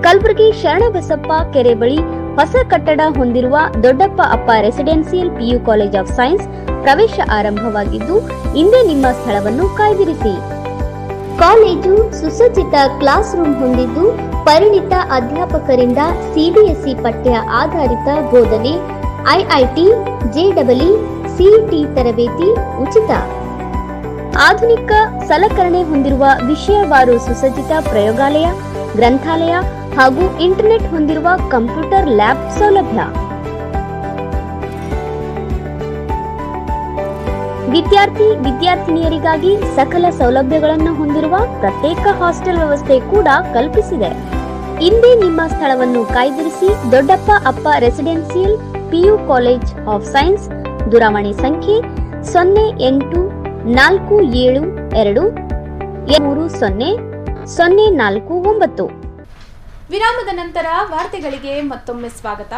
ಕಲಬುರಗಿ ಶರಣಬಸಪ್ಪ ಕೆರೆ ಬಳಿ ಹೊಸ ಕಟ್ಟಡ ಹೊಂದಿರುವ ದೊಡ್ಡಪ್ಪ ಅಪ್ಪ residential PU college of science ಪ್ರವೇಶ ಆರಂಭವಾಗಿದ್ದು, ಇಂದೇ ನಿಮ್ಮ ಸ್ಥಳವನ್ನು ಕಾಯ್ದಿರಿಸಿ. ಕಾಲೇಜು ಸುಸಜ್ಜಿತ ಕ್ಲಾಸ್ ರೂಮ್ ಹೊಂದಿದ್ದು, ಪರಿಣಿತ ಅಧ್ಯಾಪಕರಿಂದ CBSE ಪಠ್ಯ ಆಧಾರಿತ ಬೋಧನೆ, IIT, JEE, CET ತರಬೇತಿ ಉಚಿತ. ಆಧುನಿಕ ಸಲಕರಣೆ ಹೊಂದಿರುವ ವಿಷಯವಾರು ಸುಸಜ್ಜಿತ ಪ್ರಯೋಗಾಲಯ, ಗ್ರಂಥಾಲಯ ಹಾಗೂ ಇಂಟರ್ನೆಟ್ ಹೊಂದಿರುವ ಕಂಪ್ಯೂಟರ್ ಲ್ಯಾಬ್ ಸೌಲಭ್ಯ. ವಿದ್ಯಾರ್ಥಿನಿಯರಿಗಾಗಿ ಸಕಲ ಸೌಲಭ್ಯಗಳನ್ನು ಹೊಂದಿರುವ ಪ್ರತ್ಯೇಕ ಹಾಸ್ಟೆಲ್ ವ್ಯವಸ್ಥೆ ಕೂಡ ಕಲ್ಪಿಸಿದೆ. ಇಂದೇ ನಿಮ್ಮ ಸ್ಥಳವನ್ನು ಕಾಯ್ದಿರಿಸಿ. ದೊಡ್ಡಪ್ಪ ಅಪ್ಪ residential PU college of science. ದೂರವಾಣಿ ಸಂಖ್ಯೆ 0842300049. ವಿರಾಮದ ನಂತರ ವಾರ್ತೆಗಳಿಗೆ ಮತ್ತೊಮ್ಮೆ ಸ್ವಾಗತ.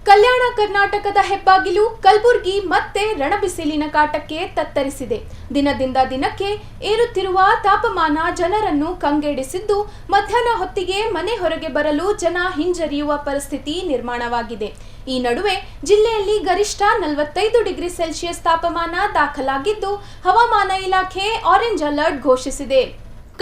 ಕಲ್ಯಾಣ ಕರ್ನಾಟಕದ ಹೆಬ್ಬಾಗಿಲು ಕಲಬುರಗಿ ಮತ್ತೆ ರಣಬಿಸಿಲಿನ ಕಾಟಕ್ಕೆ ತತ್ತರಿಸಿದೆ. ದಿನದಿಂದ ದಿನಕ್ಕೆ ಏರುತ್ತಿರುವ ತಾಪಮಾನ ಜನರನ್ನು ಕಂಗೆಡಿಸಿದ್ದು, ಮಧ್ಯಾಹ್ನ ಹೊತ್ತಿಗೆ ಮನೆ ಹೊರಗೆ ಬರಲು ಜನ ಹಿಂಜರಿಯುವ ಪರಿಸ್ಥಿತಿ ನಿರ್ಮಾಣವಾಗಿದೆ. ಈ ನಡುವೆ ಜಿಲ್ಲೆಯಲ್ಲಿ ಗರಿಷ್ಠ 45 ಡಿಗ್ರಿ ಸೆಲ್ಸಿಯಸ್ ತಾಪಮಾನ ದಾಖಲಾಗಿದ್ದು, ಹವಾಮಾನ ಇಲಾಖೆ ಆರೆಂಜ್ ಅಲರ್ಟ್ ಘೋಷಿಸಿದೆ.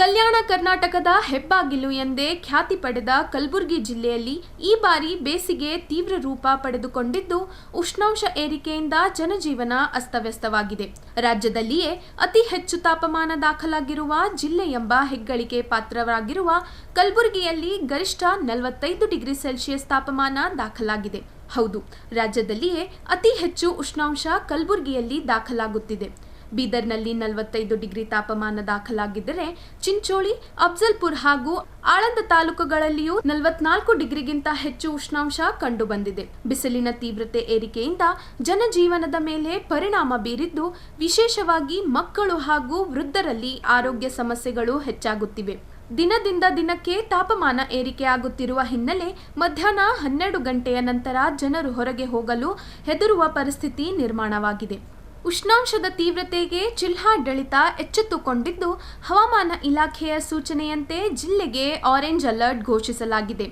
ಕಲ್ಯಾಣ ಕರ್ನಾಟಕದ ಹೆಬ್ಬಾಗಿಲು ಎಂದೇ ಖ್ಯಾತಿ ಪಡೆದ ಕಲಬುರಗಿ ಜಿಲ್ಲೆಯಲ್ಲಿ ಈ ಬಾರಿ ಬೇಸಿಗೆ ತೀವ್ರ ರೂಪ ಪಡೆದುಕೊಂಡಿದ್ದು, ಉಷ್ಣಾಂಶ ಏರಿಕೆಯಿಂದ ಜನಜೀವನ ಅಸ್ತವ್ಯಸ್ತವಾಗಿದೆ. ರಾಜ್ಯದಲ್ಲಿಯೇ ಅತಿ ಹೆಚ್ಚು ತಾಪಮಾನ ದಾಖಲಾಗಿರುವ ಜಿಲ್ಲೆ ಎಂಬ ಹೆಗ್ಗಳಿಕೆ ಪಾತ್ರವಾಗಿರುವ ಕಲಬುರಗಿಯಲ್ಲಿ ಗರಿಷ್ಠ 45 ಡಿಗ್ರಿ ಸೆಲ್ಸಿಯಸ್ ತಾಪಮಾನ ದಾಖಲಾಗಿದೆ. ಹೌದು, ರಾಜ್ಯದಲ್ಲಿಯೇ ಅತಿ ಹೆಚ್ಚು ಉಷ್ಣಾಂಶ ಕಲಬುರಗಿಯಲ್ಲಿ ದಾಖಲಾಗುತ್ತಿದೆ. ಬೀದರ್ನಲ್ಲಿ 45 ಡಿಗ್ರಿ ತಾಪಮಾನ ದಾಖಲಾಗಿದ್ದರೆ, ಚಿಂಚೋಳಿ, ಅಫ್ಜಲ್ಪುರ್ ಹಾಗೂ ಆಳಂದ ತಾಲೂಕುಗಳಲ್ಲಿಯೂ 44 ಡಿಗ್ರಿಗಿಂತ ಹೆಚ್ಚು ಉಷ್ಣಾಂಶ ಕಂಡುಬಂದಿದೆ. ಬಿಸಿಲಿನ ತೀವ್ರತೆ ಏರಿಕೆಯಿಂದ ಜನಜೀವನದ ಮೇಲೆ ಪರಿಣಾಮ ಬೀರಿದ್ದು, ವಿಶೇಷವಾಗಿ ಮಕ್ಕಳು ಹಾಗೂ ವೃದ್ಧರಲ್ಲಿ ಆರೋಗ್ಯ ಸಮಸ್ಯೆಗಳು ಹೆಚ್ಚಾಗುತ್ತಿವೆ. ದಿನದಿಂದ ದಿನಕ್ಕೆ ತಾಪಮಾನ ಏರಿಕೆಯಾಗುತ್ತಿರುವ ಹಿನ್ನೆಲೆ ಮಧ್ಯಾಹ್ನ 12 ಗಂಟೆಯ ನಂತರ ಜನರು ಹೊರಗೆ ಹೋಗಲು ಹೆದರುವ ಪರಿಸ್ಥಿತಿ ನಿರ್ಮಾಣವಾಗಿದೆ. ಉಷ್ಣಾಂಶದ ತೀವ್ರತೆಗೆ ಜಿಲ್ಲಾಡಳಿತ ಎಚ್ಚೆತ್ತುಕೊಂಡಿದ್ದು, ಹವಾಮಾನ ಇಲಾಖೆಯ ಸೂಚನೆಯಂತೆ ಜಿಲ್ಲೆಗೆ ಆರೆಂಜ್ ಅಲರ್ಟ್ ಘೋಷಿಸಲಾಗಿದೆ.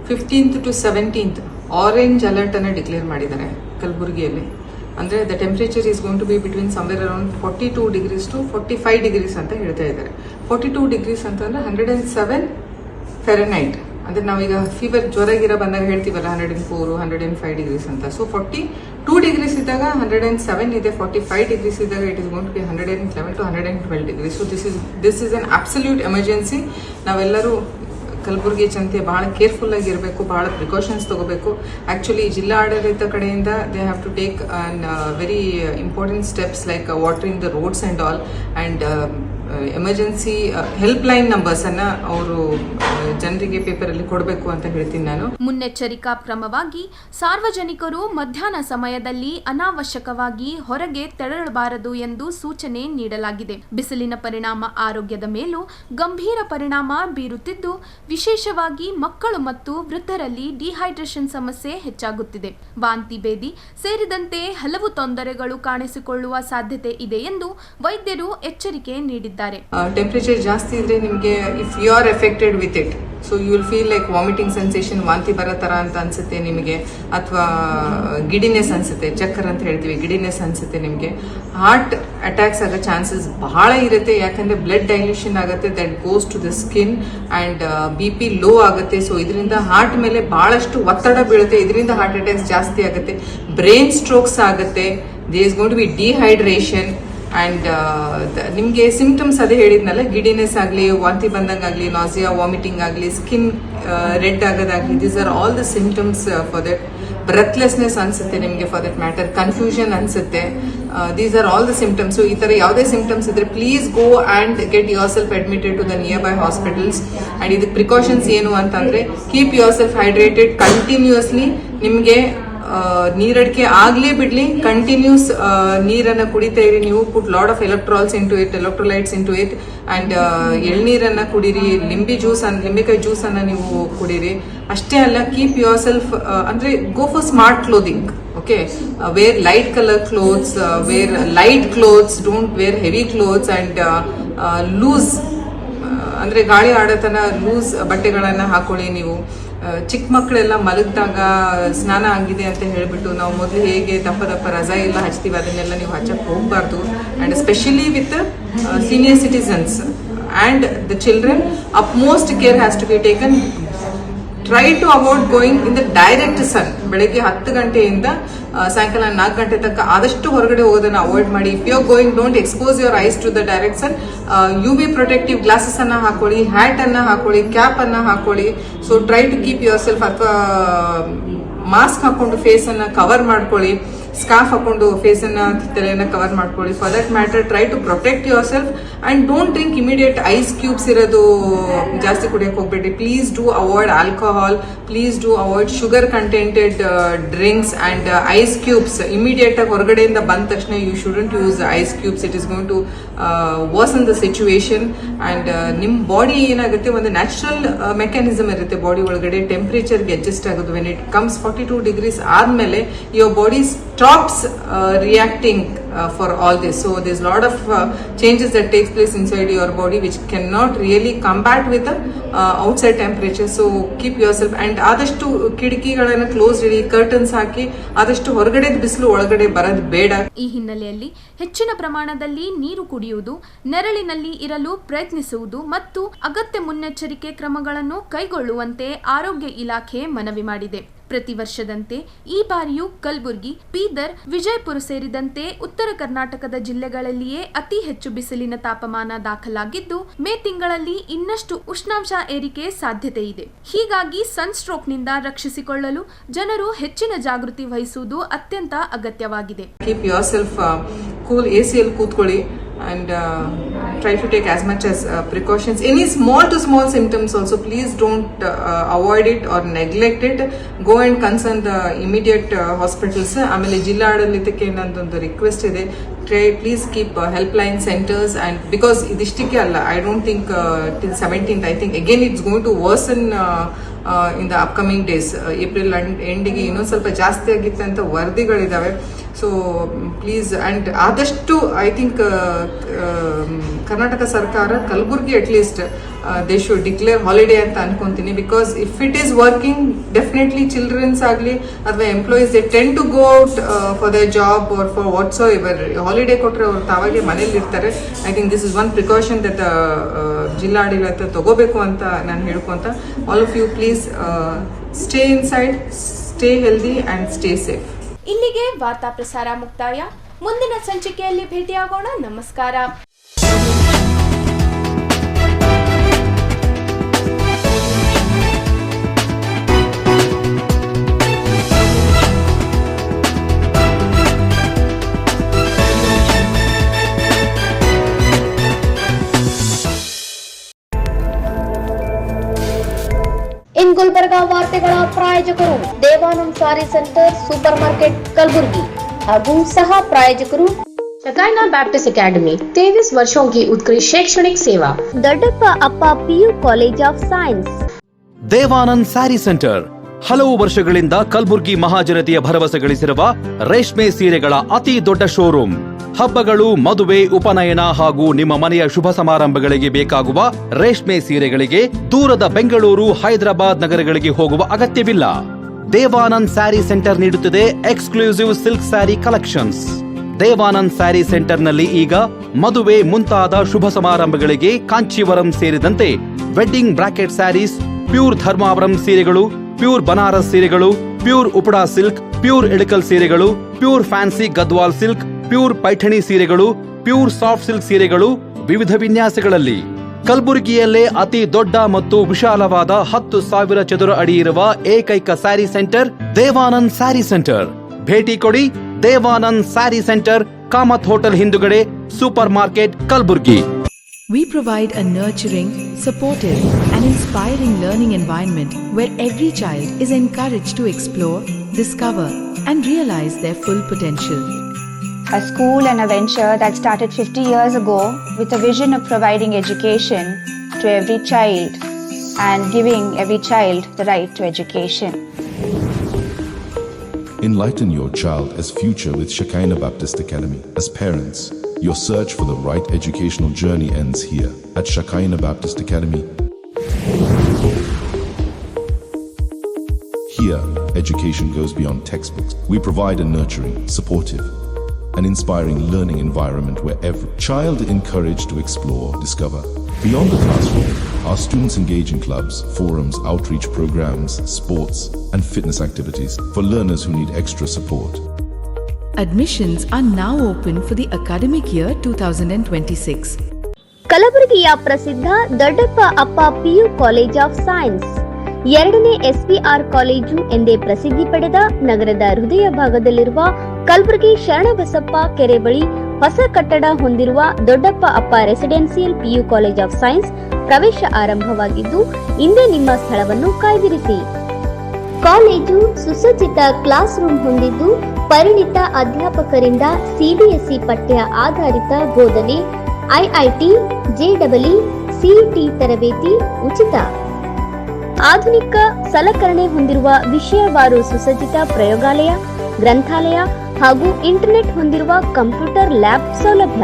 15th to 17th orange alert ಅನ್ನು ಡಿಕ್ಲೇರ್ ಮಾಡಿದ್ದಾರೆ ಕಲಬುರಗಿಯಲ್ಲಿ. ಅಂದರೆ the temperature is going to be between somewhere around 42 degrees to 45 degrees ಅಂತ ಹೇಳ್ತಾ ಇದ್ದಾರೆ. 42 ಡಿಗ್ರೀಸ್ ಅಂತಂದ್ರೆ 107 ಫೆರನೈಟ್. ಅಂದರೆ ನಾವೀಗ ಫೀವರ್ ಜ್ವರ ಬಂದಾಗ ಹೇಳ್ತೀವಲ್ಲ 104, 105 ಡಿಗ್ರೀಸ್ ಅಂತ. ಸೊ 42 ಡಿಗ್ರೀಸ್ ಇದ್ದಾಗ 107 ಇದೆ, 45 ಡಿಗ್ರೀಸ್ ಇದ್ದಾಗ it is going to be 111 to 112 degrees. So this is an absolute emergency. ನಾವೆಲ್ಲರೂ ಕಲಬುರಗಿ ಜನತೆ ಬಹಳ ಕೇರ್ಫುಲ್ ಆಗಿರಬೇಕು, ಬಹಳ ಪ್ರಿಕಾಷನ್ಸ್ ತಗೋಬೇಕು. ಆಕ್ಚುಲಿ ಜಿಲ್ಲಾಡಳಿತ ಕಡೆಯಿಂದ they have to take very important steps like watering the roads and all, and emergency help line ನಂಬರ್ಸನ್ನು ಅವರು ಜನರಿಗೆ ಪೇಪರಲ್ಲಿ ಕೊಡಬೇಕು ಅಂತ ಹೇಳ್ತೀನಿ ನಾನು. ಮುನ್ನೆಚ್ಚರಿಕಾ ಕ್ರಮವಾಗಿ ಸಾರ್ವಜನಿಕರು ಮಧ್ಯಾಹ್ನ ಸಮಯದಲ್ಲಿ ಅನಾವಶ್ಯಕವಾಗಿ ಹೊರಗೆ ತೆರಳಬಾರದು ಎಂದು ಸೂಚನೆ ನೀಡಲಾಗಿದೆ. ಬಿಸಿಲಿನ ಪರಿಣಾಮ ಆರೋಗ್ಯದ ಮೇಲೂ ಗಂಭೀರ ಪರಿಣಾಮ ಬೀರುತ್ತಿದ್ದು, ವಿಶೇಷವಾಗಿ ಮಕ್ಕಳು ಮತ್ತು ವೃದ್ಧರಲ್ಲಿ ಡಿಹೈಡ್ರೇಷನ್ ಸಮಸ್ಯೆ ಹೆಚ್ಚಾಗುತ್ತಿದೆ. ವಾಂತಿ ಭೇದಿ ಸೇರಿದಂತೆ ಹಲವು ತೊಂದರೆಗಳು ಕಾಣಿಸಿಕೊಳ್ಳುವ ಸಾಧ್ಯತೆ ಇದೆ ಎಂದು ವೈದ್ಯರು ಎಚ್ಚರಿಕೆ ನೀಡಿದ್ದಾರೆ. ಟೆಂಪರೇಚರ್ ಜಾಸ್ತಿ ಇದ್ರೆ ನಿಮಗೆ if you are affected with it, so you will feel like vomiting sensation, ವಾಂತಿ ಬರೋ ಥರ ಅಂತ ಅನ್ಸುತ್ತೆ ನಿಮಗೆ, ಅಥವಾ ಗಿಡಿನೆಸ್ ಅನ್ಸುತ್ತೆ, ಚಕ್ಕರ್ ಅಂತ ಹೇಳ್ತೀವಿ, ಗಿಡಿನೆಸ್ ಅನ್ಸುತ್ತೆ ನಿಮಗೆ. ಹಾರ್ಟ್ ಅಟ್ಯಾಕ್ಸ್ ಆಗೋ ಚಾನ್ಸಸ್ ಬಹಳ ಇರುತ್ತೆ, ಯಾಕಂದ್ರೆ ಬ್ಲಡ್ ಡೈಲ್ಯೂಷನ್ ಆಗುತ್ತೆ, that goes to the skin and BP low ಆಗುತ್ತೆ. ಸೊ ಇದರಿಂದ ಹಾರ್ಟ್ ಮೇಲೆ ಬಹಳಷ್ಟು ಒತ್ತಡ ಬೀಳುತ್ತೆ, ಇದರಿಂದ ಹಾರ್ಟ್ ಅಟ್ಯಾಕ್ಸ್ ಜಾಸ್ತಿ ಆಗುತ್ತೆ. ಬ್ರೈನ್ ಸ್ಟ್ರೋಕ್ಸ್ ಆಗುತ್ತೆ, there is going to be dehydration and ನಿಮಗೆ ಸಿಂಪ್ಟಮ್ಸ್ ಅದೇ ಹೇಳಿದ್ನಲ್ಲ, ಗಿಡಿನೆಸ್ ಆಗಲಿ, ವಾಂತಿ ಬಂದಂಗಾಗಲಿ, ನಾಸಿಯಾ, ವಾಮಿಟಿಂಗ್ ಆಗಲಿ, ಸ್ಕಿನ್ ರೆಡ್ ಆಗೋದಾಗಲಿ, these are all the symptoms for that. Breathlessness ಅನ್ಸುತ್ತೆ ನಿಮಗೆ, ಫಾರ್ ದಟ್ ಮ್ಯಾಟರ್ ಕನ್ಫ್ಯೂಷನ್ ಅನ್ಸುತ್ತೆ. These are all the symptoms. So ಈ ಥರ ಯಾವುದೇ ಸಿಂಪ್ಟಮ್ಸ್ ಇದ್ರೆ please go and get yourself admitted to the nearby hospitals. And ಇದಕ್ಕೆ ಪ್ರಿಕಾಷನ್ಸ್ ಏನು ಅಂತಂದರೆ, keep yourself hydrated continuously. ನಿಮಗೆ ನೀರಡಿಕೆ ಆಗ್ಲೇ ಬಿಡ್ಲಿ, ಕಂಟಿನ್ಯೂಸ್ ನೀರನ್ನು ಕುಡಿತಾ ಇರಿ ನೀವು. Put lot of electrolytes into it and ಎಳ್ನೀರನ್ನ ಕುಡೀರಿ, ಲಿಂಬೆಕಾಯಿ ಜ್ಯೂಸ್ ಅನ್ನ ನೀವು ಕುಡೀರಿ. ಅಷ್ಟೇ ಅಲ್ಲ, ಕೀಪ್ ಯುವರ್ ಸೆಲ್ಫ್ ಅಂದ್ರೆ go for smart clothing. Okay, wear light colour clothes, wear light clothes, don't wear heavy clothes and loose ಅಂದ್ರೆ ಗಾಳಿ ಆಡತನ ಲೂಸ್ ಬಟ್ಟೆಗಳನ್ನ ಹಾಕೊಳ್ಳಿ ನೀವು. ಚಿಕ್ಕ ಮಕ್ಕಳೆಲ್ಲ ಮಲಗಿದಾಗ ಸ್ನಾನ ಆಗಿದೆ ಅಂತ ಹೇಳ್ಬಿಟ್ಟು ನಾವು ಮೊದಲು ಹೇಗೆ ದಪ್ಪ ರಜಾ ಎಲ್ಲ ಹಚ್ತೀವಿ, ಅದನ್ನೆಲ್ಲ ನೀವು ಹಚ್ಚಕ್ಕೆ ಹೋಗಬಾರ್ದು. And especially with senior citizens and the children, utmost care has to be taken. Try to avoid going in the direct sun. ಬೆಳಗ್ಗೆ 10 ಗಂಟೆಯಿಂದ ಸಾಯಂಕಾಲ 4 ಗಂಟೆ ತನಕ ಆದಷ್ಟು ಹೊರಗಡೆ ಹೋಗೋದನ್ನ ಅವಾಯ್ಡ್ ಮಾಡಿ. If you are going, don't expose your eyes to the direct sun. UV protective glasses ಅನ್ನ ಹಾಕೊಳ್ಳಿ, ಹ್ಯಾಟ್ ಅನ್ನ ಹಾಕೊಳ್ಳಿ, ಕ್ಯಾಪ್ ಅನ್ನ ಹಾಕೊಳ್ಳಿ. So try to keep yourself, ಅಥವಾ ಮಾಸ್ಕ್ ಹಾಕೊಂಡು ಫೇಸ್ ಅನ್ನ ಕವರ್ ಮಾಡ್ಕೊಳ್ಳಿ, ಸ್ಕಾರ್ಫ್ ಹಾಕೊಂಡು ಫೇಸ್ ಅನ್ನ ತಲೆಯನ್ನ ಕವರ್ ಮಾಡ್ಕೊಳ್ಳಿ. For that matter try to protect yourself and don't drink immediate ice cubes ಇರೋದು ಜಾಸ್ತಿ ಕುಡಿಯಕ್ಕೆ ಹೋಗ್ಬೇಡಿ. Please do avoid alcohol, please do avoid sugar contented drinks and ice cubes. Immediate ಆಗಿ ಹೊರಗಡೆಯಿಂದ ಬಂದ ತಕ್ಷಣ you shouldn't use ice cubes. It is going to worsen the situation. And ನಿಮ್ಮ ಬಾಡಿ ಏನಾಗುತ್ತೆ, ಒಂದು ನ್ಯಾಚುರಲ್ ಮೆಕ್ಯಾನಿಸಮ್ ಇರುತ್ತೆ ಬಾಡಿ ಒಳಗಡೆ, ಟೆಂಪರೇಚರ್ಗೆ ಅಡ್ಜಸ್ಟ್ ಆಗೋದು. ವೆನ್ ಇಟ್ ಕಮ್ಸ್ 42 ಡಿಗ್ರೀಸ್ ಆದ್ಮೇಲೆ your body stops reacting for all this. So there's a lot of changes that takes place inside your body which cannot really combat with the outside temperature. So keep yourself, and ಆದಷ್ಟು ಕಿಟಕಿಗಳನ್ನು ಕ್ಲೋಸ್ ಇಡಿ, ಕರ್ಟನ್ಸ್ ಹಾಕಿ, ಆದಷ್ಟು ಹೊರಗಡೆ ಬಿಸಿಲು ಒಳಗಡೆ ಬರೋದು ಬೇಡ. ಈ ಹಿನ್ನೆಲೆಯಲ್ಲಿ ಹೆಚ್ಚಿನ ಪ್ರಮಾಣದಲ್ಲಿ ನೀರು ಕುಡಿಯುವುದು, ನೆರಳಿನಲ್ಲಿ ಇರಲು ಪ್ರಯತ್ನಿಸುವುದು ಮತ್ತು ಅಗತ್ಯ ಮುನ್ನೆಚ್ಚರಿಕೆ ಕ್ರಮಗಳನ್ನು ಕೈಗೊಳ್ಳುವಂತೆ ಆರೋಗ್ಯ ಇಲಾಖೆ ಮನವಿ ಮಾಡಿದೆ. ಪ್ರತಿ ವರ್ಷದಂತೆ ಈ ಬಾರಿಯೂ ಕಲಬುರಗಿ, ಬೀದರ್, ವಿಜಯಪುರ ಸೇರಿದಂತೆ ಉತ್ತರ ಕರ್ನಾಟಕದ ಜಿಲ್ಲೆಗಳಲ್ಲಿಯೇ ಅತಿ ಹೆಚ್ಚು ಬಿಸಿಲಿನ ತಾಪಮಾನ ದಾಖಲಾಗಿದ್ದು, ಮೇ ತಿಂಗಳಲ್ಲಿ ಇನ್ನಷ್ಟು ಉಷ್ಣಾಂಶ ಏರಿಕೆ ಸಾಧ್ಯತೆ ಇದೆ. ಹೀಗಾಗಿ ಸನ್ಸ್ಟ್ರೋಕ್ನಿಂದ ರಕ್ಷಿಸಿಕೊಳ್ಳಲು ಜನರು ಹೆಚ್ಚಿನ ಜಾಗೃತಿ ವಹಿಸುವುದು ಅತ್ಯಂತ ಅಗತ್ಯವಾಗಿದೆ. Keep your self cool, AC ಕೂತ್ಕೊಳ್ಳಿ and try to take as much as precautions. Any small to small symptoms also, please don't avoid it or neglect it. Go and consult the immediate hospitals. ಆಮೇಲೆ ಜಿಲ್ಲಾ ಆಡಳಿತಕ್ಕೆ ನಂದೊಂದು ರಿಕ್ವೆಸ್ಟ್ ಇದೆ, please keep helpline centers, and because ಇದಿಷ್ಟಕ್ಕೆ ಅಲ್ಲ, I don't think till 17th, I think again it's going to worsen in the upcoming days. April ಎಂಡಿಗೆ ಇನ್ನೊಂದು ಸ್ವಲ್ಪ ಜಾಸ್ತಿ ಆಗಿತ್ತು ಅಂತ ವರದಿಗಳಿದಾವೆ. ಸೊ ಪ್ಲೀಸ್, ಆ್ಯಂಡ್ ಆದಷ್ಟು ಐ ಥಿಂಕ್ ಕರ್ನಾಟಕ ಸರ್ಕಾರ Kalaburagi at least they should declare holiday ಅಂತ ಅನ್ಕೊಂತೀನಿ. Because if it is working, definitely childrens ಆಗಲಿ ಅಥವಾ employees, they tend to go out for the job or for whatsoever. Holiday ಕೊಟ್ಟರೆ ಅವ್ರು ತಾವಾಗೆ ಮನೇಲಿ ಇರ್ತಾರೆ. I think this is one precaution that ಜಿಲ್ಲಾಡಳಿತ ತಗೋಬೇಕು ಅಂತ ನಾನು ಹೇಳ್ಕೊಂತ, all of you please stay inside, stay healthy and stay safe. ಇಲ್ಲಿಗೆ ವಾರ್ತಾ ಪ್ರಸಾರ ಮುಕ್ತಾಯ. ಮುಂದಿನ ಸಂಚಿಕೆಯಲ್ಲಿ ಭೇಟಿಯಾಗೋಣ. ನಮಸ್ಕಾರ. ವಾರ್ತೆಗಳ ಪ್ರಾಯೋಜಕರು ದೇವಾನಂದ್ ಸಾರಿ ಸೆಂಟರ್ ಸೂಪರ್ ಮಾರ್ಕೆಟ್ ಕಲಬುರ್ಗಿ ಹಾಗೂ ಸಹ ಪ್ರಾಯೋಜಕರು शकाइना बैप्टिस्ट अकेडमी 23 वर्षों की उत्कृष्ट शैक्षणिक सेवा ದೊಡ್ಡಪ್ಪ ಅಪ್ಪ PU college of science Devanand sari centre ಹಲವು ವರ್ಷಗಳಿಂದ ಕಲಬುರ್ಗಿ ಮಹಾಜನತೆಯ ಭರವಸೆ ಗಳಿಸಿರುವ ರೇಷ್ಮೆ ಸೀರೆಗಳ ಅತಿ ದೊಡ್ಡ ಶೋರೂಮ್. ಹಬ್ಬಗಳು, ಮದುವೆ, ಉಪನಯನ ಹಾಗೂ ನಿಮ್ಮ ಮನೆಯ ಶುಭ ಸಮಾರಂಭಗಳಿಗೆ ಬೇಕಾಗುವ ರೇಷ್ಮೆ ಸೀರೆಗಳಿಗೆ ದೂರದ ಬೆಂಗಳೂರು, ಹೈದರಾಬಾದ್ ನಗರಗಳಿಗೆ ಹೋಗುವ ಅಗತ್ಯವಿಲ್ಲ. ದೇವಾನಂದ್ ಸ್ಯಾರಿ ಸೆಂಟರ್ ನೀಡುತ್ತಿದೆ exclusive silk saree collections. Devanand saree ಸೆಂಟರ್ನಲ್ಲಿ ಈಗ ಮದುವೆ ಮುಂತಾದ ಶುಭ ಸಮಾರಂಭಗಳಿಗೆ ಕಾಂಚೀವರಂ ಸೇರಿದಂತೆ wedding brocade sarees, pure Dharmavaram ಸೀರೆಗಳು, ಪ್ಯೂರ್ ಬನಾರಸ್ ಸೀರೆಗಳು, pure Uppada silk, pure Ilkal ಸೀರೆಗಳು, pure fancy Gadwal silk, pure Paithani ಸೀರೆಗಳು, ಪ್ಯೂರ್ ಸಾಫ್ಟ್ ಸಿಲ್ಕ್ ಸೀರೆಗಳು ವಿವಿಧ ವಿನ್ಯಾಸಗಳಲ್ಲಿ. ಕಲಬುರಗಿಯಲ್ಲೇ ಅತಿ ದೊಡ್ಡ ಮತ್ತು ವಿಶಾಲವಾದ 10,000 ಚದುರ ಅಡಿ ಇರುವ ಏಕೈಕ ಸ್ಯಾರಿ ಸೆಂಟರ್ ದೇವಾನಂದ್ ಸ್ಯಾರಿ ಸೆಂಟರ್. ಭೇಟಿ ಕೊಡಿ. ದೇವಾನಂದ್ ಸ್ಯಾರಿ ಸೆಂಟರ್, ಕಾಮತ್ ಹೋಟೆಲ್ ಹಿಂದುಗಡೆ, super market, Kalaburgi. We provide a nurturing, supportive, and inspiring learning environment where every child is encouraged to explore, discover, and realize their full potential. A school and a venture that started 50 years ago with a vision of providing education to every child and giving every child the right to education. Enlighten your child as future with Shekinah Baptist Academy. As parents, your search for the right educational journey ends here at Shekinah Baptist Academy. Here, education goes beyond textbooks. We provide a nurturing, supportive, and inspiring learning environment where every child is encouraged to explore, discover. Beyond the classroom, our students engage in clubs, forums, outreach programs, sports, and fitness activities for learners who need extra support. Admissions are now open for the academic year 2026. ಕಲಬುರಗಿಯ ಪ್ರಸಿದ್ಧ ದೊಡ್ಡಪ್ಪ ಅಪ್ಪ PU ಕಾಲೇಜ್ ಆಫ್ ಸೈನ್ಸ್ 2ನೇ SPR ಕಾಲೇಜು ಎಂದೇ ಪ್ರಸಿದ್ಧಿ ಪಡೆದ ನಗರದ ಹೃದಯ ಭಾಗದಲ್ಲಿರುವ ಕಲಬುರಗಿ ಶರಣಬಸಪ್ಪ ಕೆರೆ ಬಳಿ ಹೊಸ ಕಟ್ಟಡ ಹೊಂದಿರುವ ದೊಡ್ಡಪ್ಪ ಅಪ್ಪ residential PU college of science ಪ್ರವೇಶ ಆರಂಭವಾಗಿದ್ದು ಇಂದೇ ನಿಮ್ಮ ಸ್ಥಳವನ್ನು ಕಾಯ್ದಿರಿಸಿ. ಕಾಲೇಜು ಸುಸಜ್ಜಿತ ಕ್ಲಾಸ್ ರೂಮ್ ಹೊಂದಿದ್ದು ಪರಿಣಿತ ಅಧ್ಯಾಪಕರಿಂದ CBSE ಪಠ್ಯ ಆಧಾರಿತ ಬೋಧನೆ, IIT, JEE, CET ತರಬೇತಿ ಉಚಿತ. ಆಧುನಿಕ ಸಲಕರಣೆ ಹೊಂದಿರುವ ವಿಷಯವಾರು ಸುಸಜ್ಜಿತ ಪ್ರಯೋಗಾಲಯ, ಗ್ರಂಥಾಲಯ ಹಾಗೂ ಇಂಟರ್ನೆಟ್ ಹೊಂದಿರುವ ಕಂಪ್ಯೂಟರ್ ಲ್ಯಾಬ್ ಸೌಲಭ್ಯ.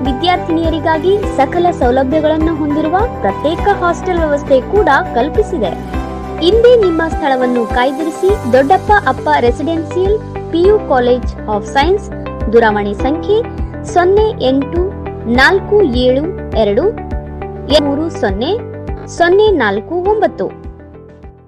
ವಿದ್ಯಾರ್ಥಿನಿಯರಿಗಾಗಿ ಸಕಲ ಸೌಲಭ್ಯಗಳನ್ನು ಹೊಂದಿರುವ ಪ್ರತ್ಯೇಕ ಹಾಸ್ಟೆಲ್ ವ್ಯವಸ್ಥೆ ಕೂಡ ಕಲ್ಪಿಸಿದೆ. ಇಂದೇ ನಿಮ್ಮ ಸ್ಥಳವನ್ನು ಕಾಯ್ದಿರಿಸಿ. ದೊಡ್ಡಪ್ಪ ಅಪ್ಪ residential PU college of science. ದೂರವಾಣಿ ಸಂಖ್ಯೆ 0847230049.